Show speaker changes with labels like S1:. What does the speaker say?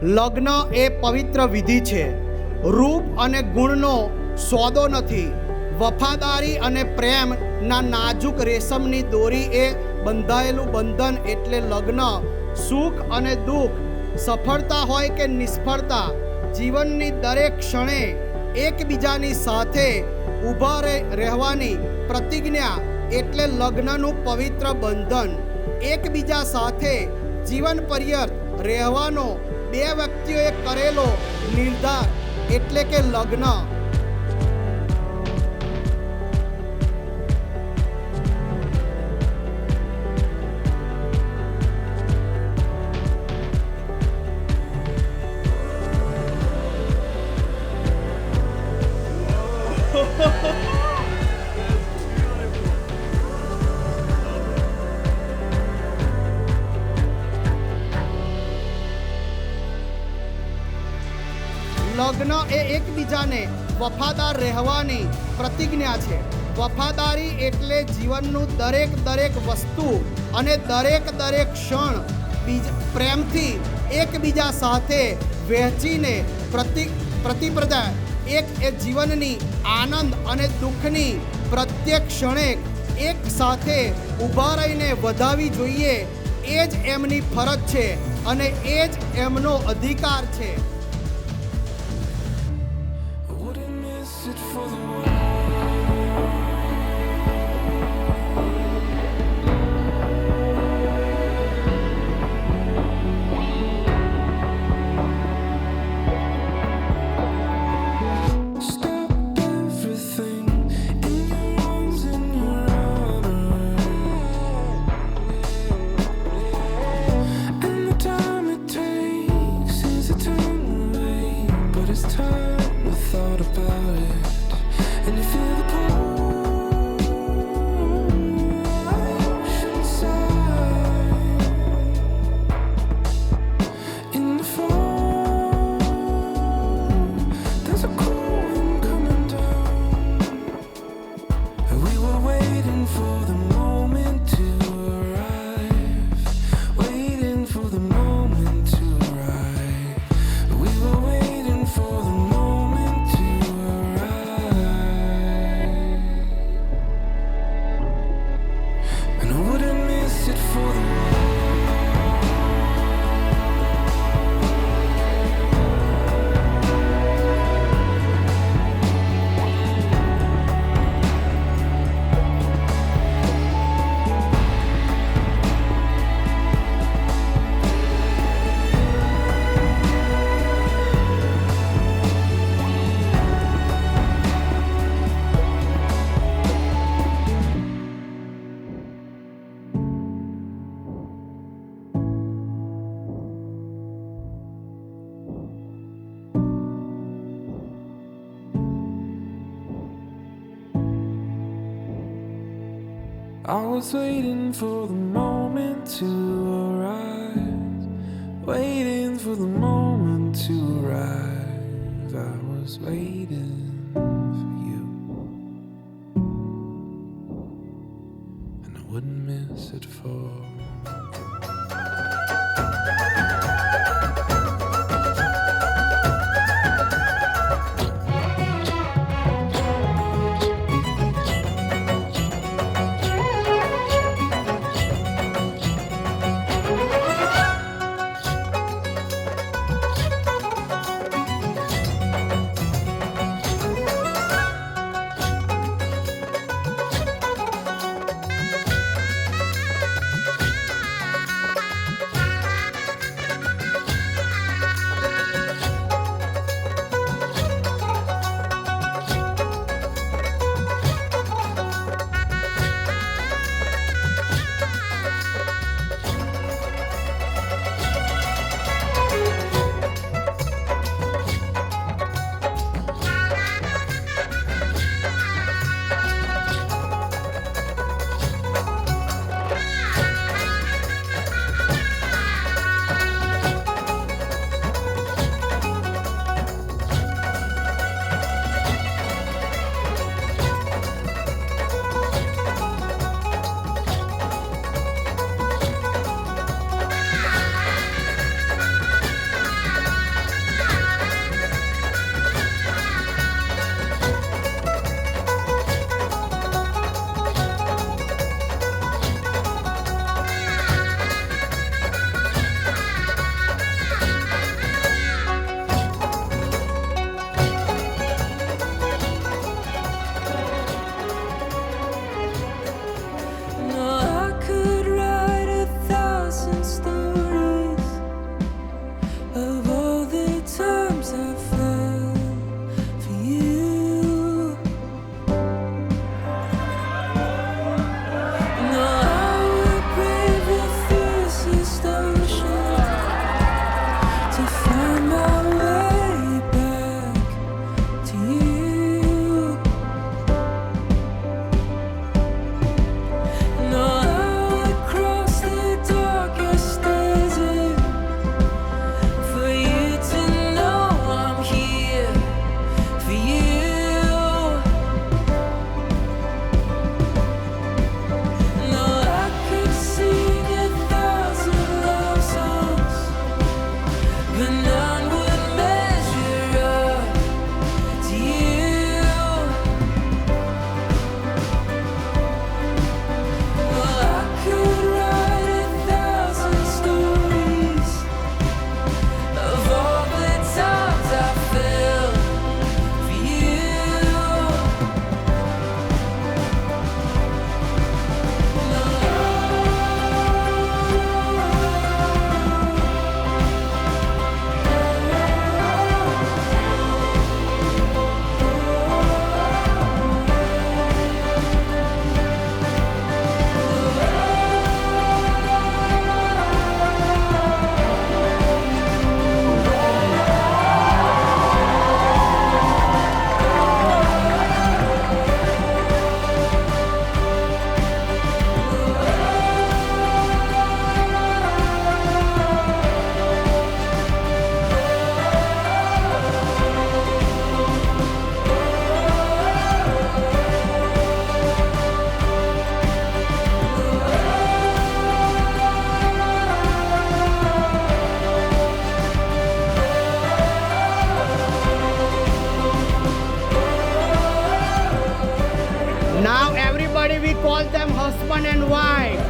S1: લગ્ન એ પવિત્ર વિધિ છે. રૂપ અને ગુણનો સોદો નથી. વફાદારી અને પ્રેમના નાજુક રેશમની દોરી એ બંધાયેલું બંધન એટલે લગ્ન. સુખ અને દુઃખ, સફળતા હોય કે નિષ્ફળતા, જીવનની દરેક ક્ષણે એકબીજાની સાથે ઊભા રહેવાની પ્રતિજ્ઞા એટલે લગ્નનું પવિત્ર બંધન. એકબીજા સાથે જીવન પર્યંત રહેવાનો બે વ્યક્તિઓએ કરેલો નિર્ધાર એટલે કે લગ્ન. લગ્ન એ એકબીજાને વફાદાર રહેવાની પ્રતિજ્ઞા છે. વફાદારી એટલે જીવનનું દરેક વસ્તુ અને દરેક ક્ષણ પ્રેમથી એકબીજા સાથે વહેંચીને પ્રતિપ્રદા એ જીવનની આનંદ અને દુઃખની પ્રત્યેક ક્ષણે એક સાથે ઊભા રહીને વધાવી જોઈએ. એ જ એમની ફરજ છે અને એ જ એમનો અધિકાર છે.
S2: I was waiting for the moment to arrive, waiting for the moment to arrive. I was waiting for you, and I wouldn't miss it for
S1: husband and wife.